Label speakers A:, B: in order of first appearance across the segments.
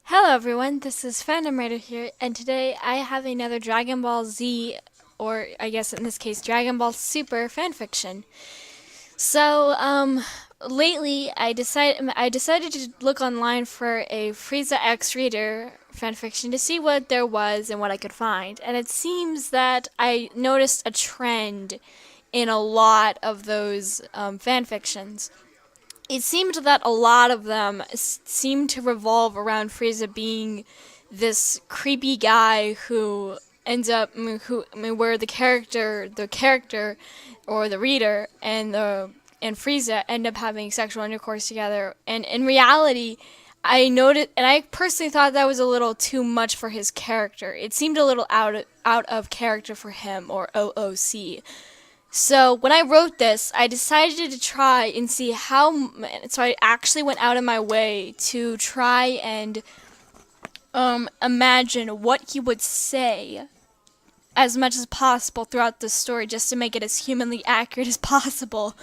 A: Hello everyone, this is Phantom Raider here, and today I have another Dragon Ball Z, or I guess in this case Dragon Ball Super fanfiction. So, lately I decided to look online for a Frieza X Reader fanfiction to see what there was and what I could find, and it seems that I noticed a trend in a lot of those fanfictions. It seemed that a lot of them seemed to revolve around Frieza being this creepy guy who ends up where the character or the reader and Frieza end up having sexual intercourse together. And in reality, I noted, and I personally thought that was a little too much for his character. It seemed a little out of character for him, or OOC. So when I wrote this, I decided to try and see how. So I actually went out of my way to try and imagine what he would say as much as possible throughout the story, just to make it as humanly accurate as possible.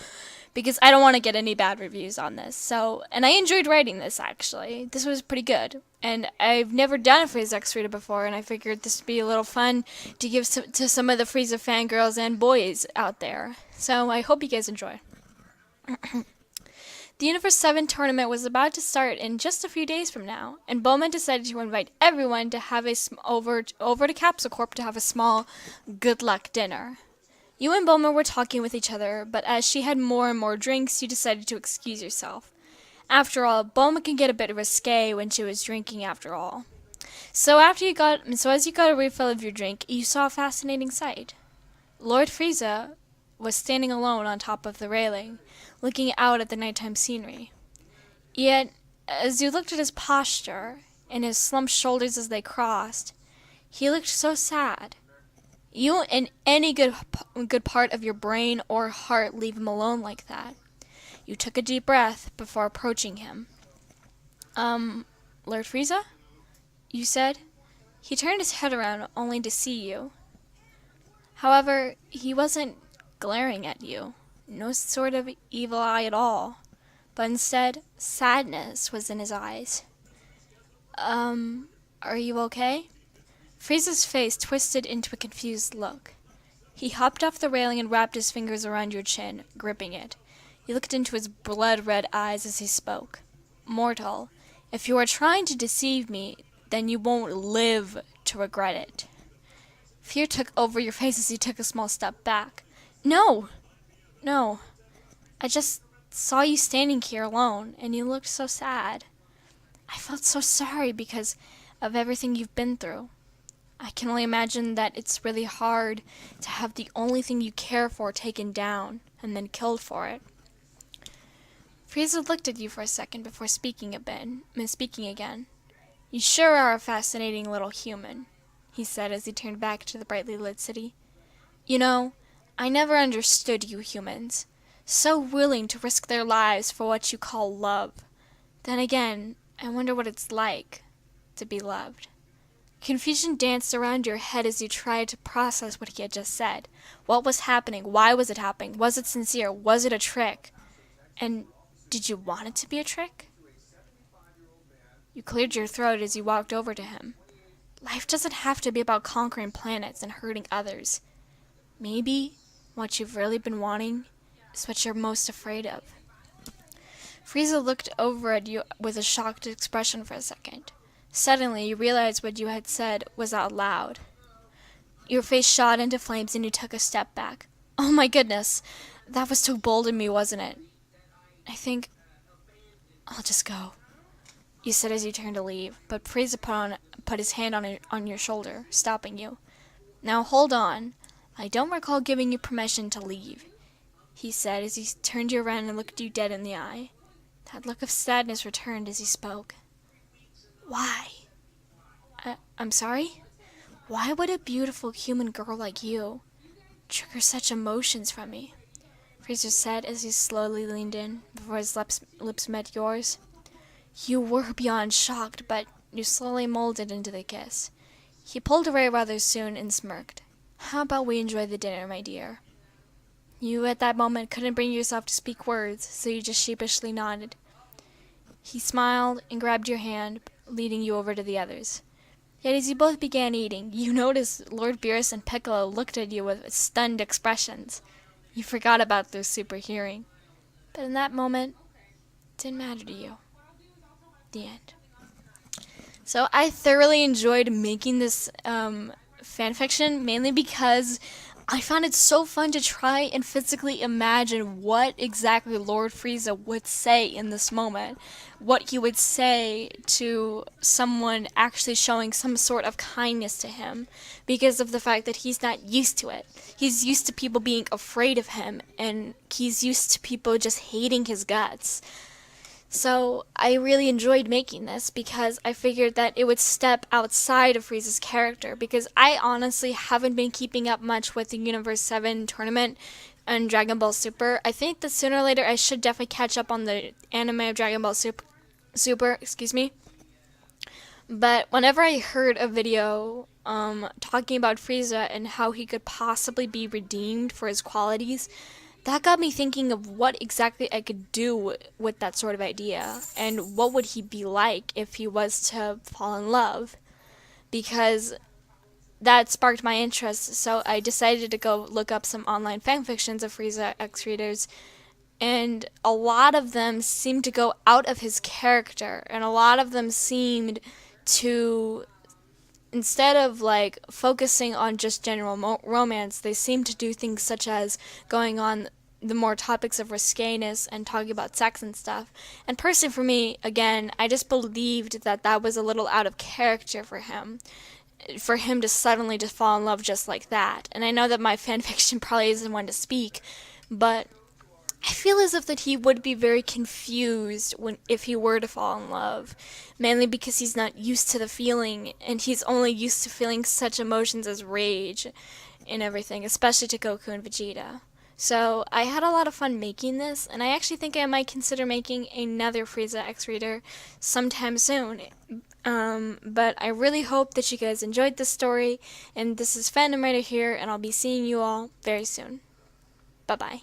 A: Because I don't want to get any bad reviews on this. So, and I enjoyed writing this actually. This was pretty good. And I've never done a Frieza X Reader before, and I figured this would be a little fun to give to some of the Frieza fangirls and boys out there. So I hope you guys enjoy. The Universe 7 tournament was about to start in just a few days from now, and Bowman decided to invite everyone to have over to Capsule Corp to have a small good luck dinner. You and Bowman were talking with each other, but as she had more and more drinks, you decided to excuse yourself. After all, Bowman can get a bit risque when she was drinking after all. So as you got a refill of your drink, you saw a fascinating sight. Lord Frieza was standing alone on top of the railing, looking out at the nighttime scenery. Yet, as you looked at his posture and his slumped shoulders as they crossed, he looked so sad. You won't in any good part of your brain or heart leave him alone like that. You took a deep breath before approaching him. Lord Frieza? You said. He turned his head around only to see you. However, he wasn't glaring at you. No sort of evil eye at all. But instead, sadness was in his eyes. Are you okay? Frieza's face twisted into a confused look. He hopped off the railing and wrapped his fingers around your chin, gripping it. He looked into his blood-red eyes as he spoke. Mortal, if you are trying to deceive me, then you won't live to regret it. Fear took over your face as he took a small step back. No! No. I just saw you standing here alone, and you looked so sad. I felt so sorry because of everything you've been through. I can only imagine that it's really hard to have the only thing you care for taken down and then killed for it. Frieza looked at you for a second before speaking again. You sure are a fascinating little human, he said as he turned back to the brightly lit city. You know, I never understood you humans. So willing to risk their lives for what you call love. Then again, I wonder what it's like to be loved. Confusion danced around your head as you tried to process what he had just said. What was happening? Why was it happening? Was it sincere? Was it a trick? And did you want it to be a trick? You cleared your throat as you walked over to him. Life doesn't have to be about conquering planets and hurting others. Maybe what you've really been wanting is what you're most afraid of. Frieza looked over at you with a shocked expression for a second. Suddenly, you realized what you had said was out loud. Your face shot into flames and you took a step back. Oh my goodness, that was too bold in me, wasn't it? I think I'll just go, you said as you turned to leave, but Frieza put his hand on your shoulder, stopping you. Now hold on. I don't recall giving you permission to leave, he said as he turned you around and looked you dead in the eye. That look of sadness returned as he spoke. Why? I'm sorry? Why would a beautiful human girl like you trigger such emotions from me? Frieza said as he slowly leaned in before his lips met yours. You were beyond shocked, but you slowly molded into the kiss. He pulled away rather soon and smirked. How about we enjoy the dinner, my dear? You at that moment couldn't bring yourself to speak words, so you just sheepishly nodded. He smiled and grabbed your hand, leading you over to the others. Yet as you both began eating, you noticed Lord Beerus and Piccolo looked at you with stunned expressions. You forgot about their super hearing. But in that moment, it didn't matter to you. The end. So I thoroughly enjoyed making this fanfiction, mainly because I found it so fun to try and physically imagine what exactly Lord Frieza would say in this moment. What he would say to someone actually showing some sort of kindness to him, because of the fact that he's not used to it. He's used to people being afraid of him, and he's used to people just hating his guts. So I really enjoyed making this because I figured that it would step outside of Frieza's character, because I honestly haven't been keeping up much with the Universe 7 tournament and Dragon Ball Super. I think that sooner or later I should definitely catch up on the anime of Dragon Ball Super, excuse me. But whenever I heard a video talking about Frieza and how he could possibly be redeemed for his qualities, that got me thinking of what exactly I could do with that sort of idea, and what would he be like if he was to fall in love, because that sparked my interest. So I decided to go look up some online fanfictions of Frieza X readers, and a lot of them seemed to go out of his character, and a lot of them seemed to, instead of like focusing on just general romance, they seem to do things such as going on the more topics of risqueness and talking about sex and stuff. And personally for me, again, I just believed that that was a little out of character for him to suddenly just fall in love just like that. And I know that my fanfiction probably isn't one to speak, but I feel as if that he would be very confused if he were to fall in love, mainly because he's not used to the feeling, and he's only used to feeling such emotions as rage and everything, especially to Goku and Vegeta. So I had a lot of fun making this, and I actually think I might consider making another Frieza X Reader sometime soon. But I really hope that you guys enjoyed this story, and this is Fandom Writer here, and I'll be seeing you all very soon. Bye-bye.